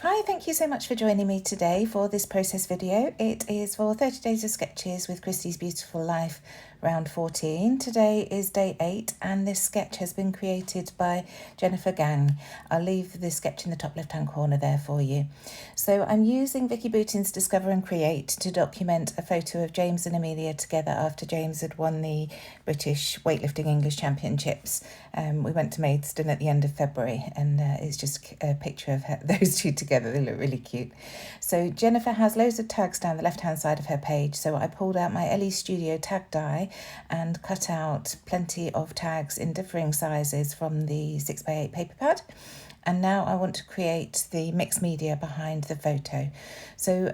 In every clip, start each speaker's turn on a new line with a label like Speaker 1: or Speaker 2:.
Speaker 1: Hi, thank you so much for joining me today for this process video. It is for 30 Days of Sketches with Christie's Beautiful Life round 14. Today is day 8 and this sketch has been created by Jennifer Gagne. I'll leave the sketch in the top left hand corner there for you. So I'm using Vicki Boutin's Discover and Create to document a photo of James and Amelia together after James had won the British Weightlifting English Championships. We went to Maidstone at the end of February and it's just a picture of those two together. They look really cute. So Jennifer has loads of tags down the left hand side of her page, so I pulled out my LE Studio tag die and cut out plenty of tags in differing sizes from the 6x8 paper pad. And now I want to create the mixed media behind the photo. So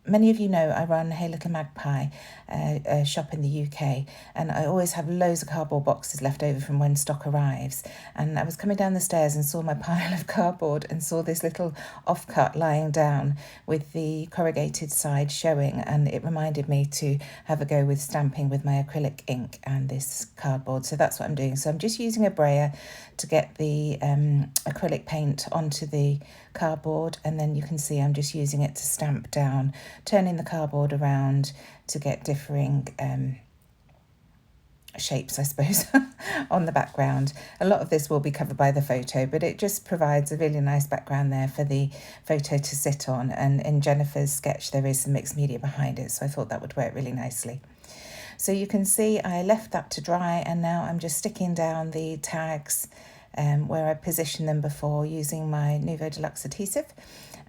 Speaker 1: many of you know I run Hey Little Magpie, a shop in the UK, and I always have loads of cardboard boxes left over from when stock arrives. And I was coming down the stairs and saw my pile of cardboard and saw this little offcut lying down with the corrugated side showing, and it reminded me to have a go with stamping with my acrylic ink and this cardboard. So that's what I'm doing. So I'm just using a brayer to get the acrylic paint onto the cardboard, and then you can see I'm just using it to stamp down, turning the cardboard around to get differing shapes, I suppose, on the background. A lot of this will be covered by the photo, but it just provides a really nice background there for the photo to sit on. And in Jennifer's sketch there is some mixed media behind it, so I thought that would work really nicely. So you can see I left that to dry, and now I'm just sticking down the tags where I positioned them before using my Nouveau Deluxe adhesive.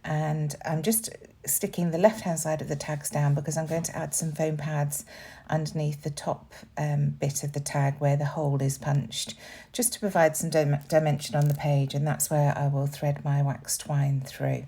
Speaker 1: And I'm just sticking the left hand side of the tags down because I'm going to add some foam pads underneath the top bit of the tag where the hole is punched, just to provide some dimension on the page, and that's where I will thread my wax twine through.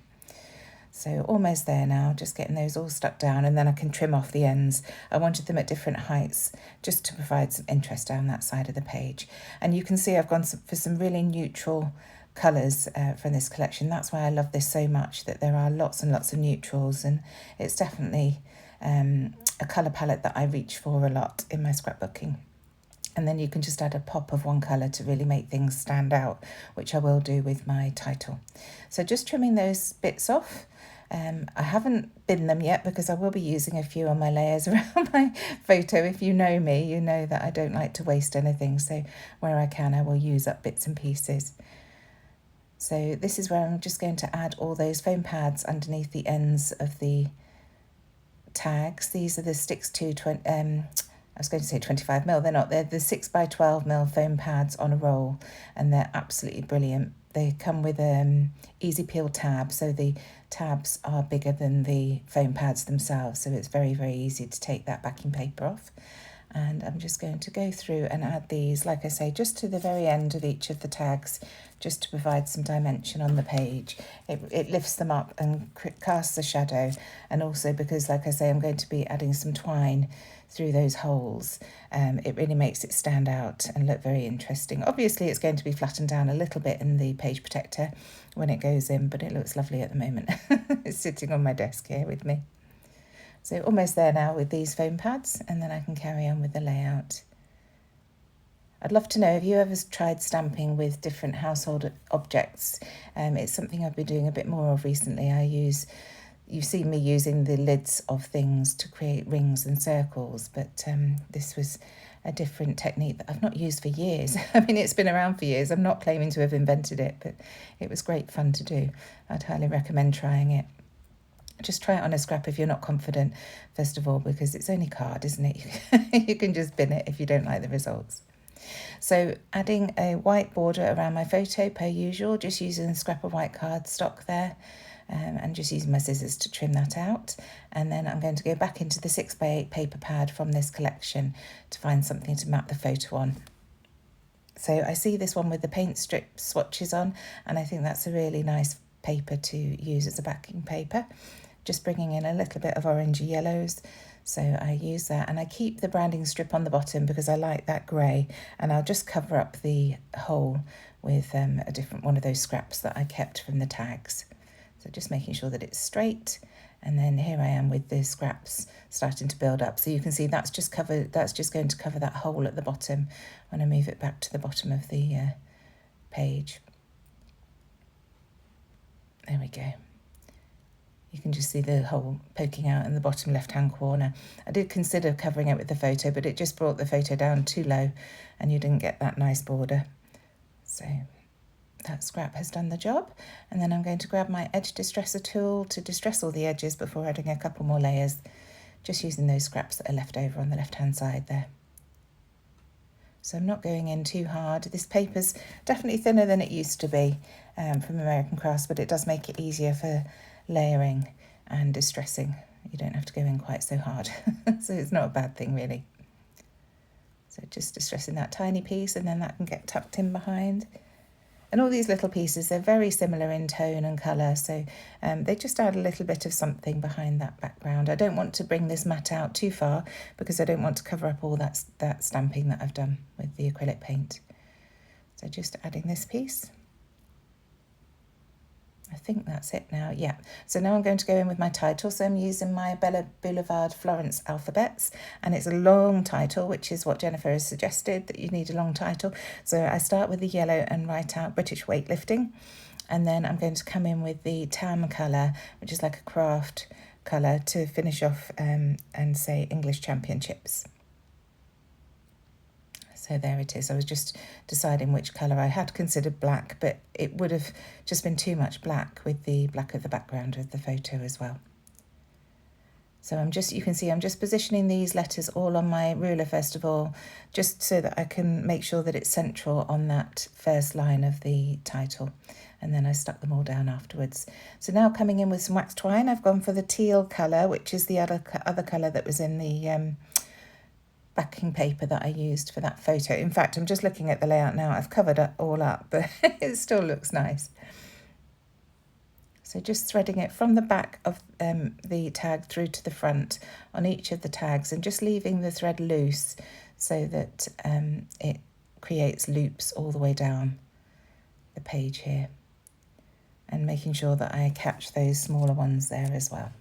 Speaker 1: So almost there now, just getting those all stuck down, and then I can trim off the ends. I wanted them at different heights just to provide some interest down that side of the page. And you can see I've gone for some really neutral colours from this collection. That's why I love this so much, that there are lots and lots of neutrals, and it's definitely a colour palette that I reach for a lot in my scrapbooking. And then you can just add a pop of one colour to really make things stand out, which I will do with my title. So just trimming those bits off. I haven't binned them yet because I will be using a few on my layers around my photo. If you know me, you know that I don't like to waste anything. So where I can, I will use up bits and pieces. So this is where I'm just going to add all those foam pads underneath the ends of the tags. These are the Sticks to 20, I was going to say 25mm, they're not. They're the 6x12mm foam pads on a roll, and they're absolutely brilliant. They come with easy peel tab, so the tabs are bigger than the foam pads themselves, so it's very, very easy to take that backing paper off. And I'm just going to go through and add these, like I say, just to the very end of each of the tags, just to provide some dimension on the page. It lifts them up and casts a shadow, and also because, like I say, I'm going to be adding some twine through those holes, it really makes it stand out and look very interesting. Obviously it's going to be flattened down a little bit in the page protector when it goes in, but it looks lovely at the moment. It's sitting on my desk here with me. So almost there now with these foam pads, and then I can carry on with the layout. I'd love to know, have you ever tried stamping with different household objects? It's something I've been doing a bit more of recently. You've seen me using the lids of things to create rings and circles, but this was a different technique that I've not used for years. I mean, it's been around for years. I'm not claiming to have invented it, but it was great fun to do. I'd highly recommend trying it. Just try it on a scrap if you're not confident, first of all, because it's only card, isn't it? You can just bin it if you don't like the results. So adding a white border around my photo per usual, just using a scrap of white cardstock there. And just using my scissors to trim that out. And then I'm going to go back into the 6x8 paper pad from this collection to find something to map the photo on. So I see this one with the paint strip swatches on, and I think that's a really nice paper to use as a backing paper. Just bringing in a little bit of orangey yellows. So I use that, and I keep the branding strip on the bottom because I like that grey, and I'll just cover up the hole with a different one of those scraps that I kept from the tags. So just making sure that it's straight, and then here I am with the scraps starting to build up. So you can see that's just going to cover that hole at the bottom when I move it back to the bottom of the page. There we go. You can just see the hole poking out in the bottom left-hand corner. I did consider covering it with the photo, but it just brought the photo down too low and you didn't get that nice border. So that scrap has done the job. And then I'm going to grab my edge distresser tool to distress all the edges before adding a couple more layers, just using those scraps that are left over on the left-hand side there. So I'm not going in too hard. This paper's definitely thinner than it used to be from American Crafts, but it does make it easier for layering and distressing. You don't have to go in quite so hard. So it's not a bad thing really. So just distressing that tiny piece, and then that can get tucked in behind. And all these little pieces, they're very similar in tone and colour, so they just add a little bit of something behind that background. I don't want to bring this mat out too far because I don't want to cover up all that stamping that I've done with the acrylic paint. So just adding this piece. I think that's it now, yeah. So now I'm going to go in with my title. So I'm using my Bella Boulevard Florence alphabets, and it's a long title, which is what Jennifer has suggested, that you need a long title. So I start with the yellow and write out British weightlifting, and then I'm going to come in with the tan colour, which is like a craft colour, to finish off and say English Championships. So there it is. I was just deciding which colour. I had considered black, but it would have just been too much black with the black of the background of the photo as well. So you can see I'm just positioning these letters all on my ruler first of all, just so that I can make sure that it's central on that first line of the title. And then I stuck them all down afterwards. So now coming in with some wax twine, I've gone for the teal colour, which is the other colour that was in the backing paper that I used for that photo. In fact, I'm just looking at the layout now. I've covered it all up, but it still looks nice. So just threading it from the back of the tag through to the front on each of the tags, and just leaving the thread loose so that it creates loops all the way down the page here, and making sure that I catch those smaller ones there as well.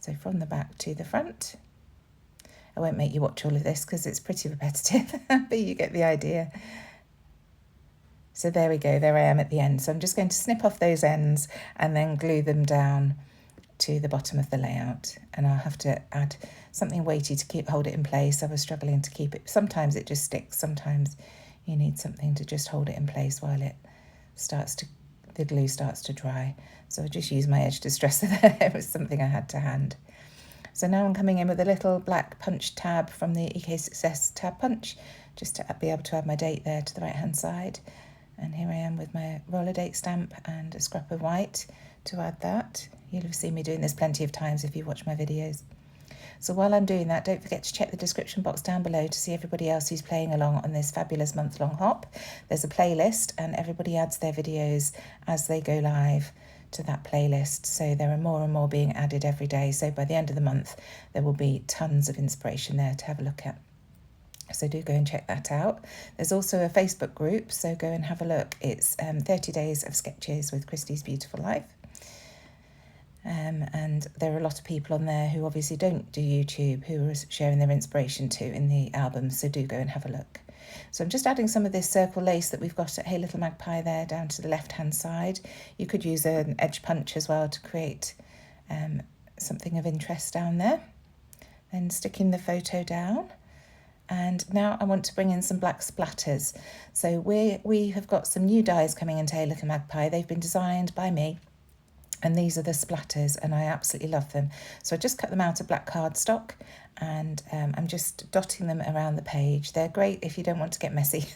Speaker 1: So from the back to the front. I won't make you watch all of this because it's pretty repetitive, but you get the idea. So there we go, there I am at the end. So I'm just going to snip off those ends and then glue them down to the bottom of the layout. And I'll have to add something weighty to hold it in place. I was struggling to keep it. Sometimes it just sticks, sometimes you need something to just hold it in place while the glue starts to dry. So I just use my edge distresser there. It was something I had to hand. So now I'm coming in with a little black punch tab from the EK Success tab punch, just to be able to add my date there to the right hand side. And here I am with my roller date stamp and a scrap of white to add that. You'll have seen me doing this plenty of times if you watch my videos. So while I'm doing that, don't forget to check the description box down below to see everybody else who's playing along on this fabulous month-long hop. There's a playlist and everybody adds their videos as they go live to that playlist, so there are more and more being added every day. So by the end of the month there will be tons of inspiration there to have a look at, so do go and check that out. There's also a Facebook group, so go and have a look. It's 30 days of sketches with Christie's Beautiful Life, and there are a lot of people on there who obviously don't do YouTube who are sharing their inspiration too in the album, so do go and have a look. So I'm just adding some of this circle lace that we've got at Hey Little Magpie there down to the left-hand side. You could use an edge punch as well to create something of interest down there. Then sticking the photo down. And now I want to bring in some black splatters. So we have got some new dies coming into Hey Little Magpie. They've been designed by me. And these are the splatters, and I absolutely love them. So I just cut them out of black cardstock, and I'm just dotting them around the page. They're great if you don't want to get messy.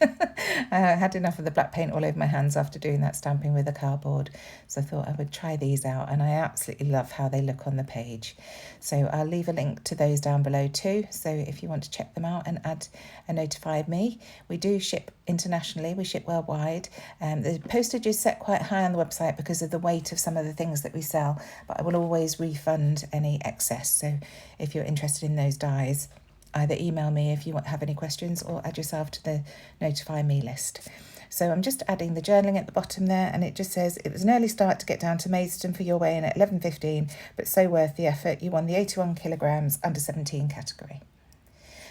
Speaker 1: I had enough of the black paint all over my hands after doing that stamping with the cardboard, so I thought I would try these out, and I absolutely love how they look on the page. So I'll leave a link to those down below too, so if you want to check them out and add a notify me. We do ship internationally, we ship worldwide. The postage is set quite high on the website because of the weight of some of the things that we sell, but I will always refund any excess. So if you're interested in those dies, either email me if you have any questions or add yourself to the notify me list. So I'm just adding the journaling at the bottom there, and it just says, it was an early start to get down to Maidstone for your weigh-in at 11:15, but so worth the effort. You won the 81 kilograms under 17 category.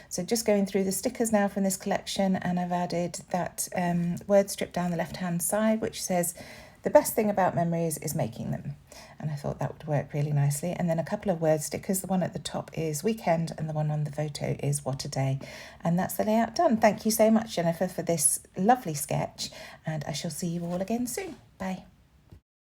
Speaker 1: So just going through the stickers now from this collection, and I've added that word strip down the left-hand side, which says The best thing about memories is making them. And I thought that would work really nicely. And then a couple of word stickers. The one at the top is weekend and the one on the photo is what a day. And that's the layout done. Thank you so much, Jennifer, for this lovely sketch. And I shall see you all again soon. Bye.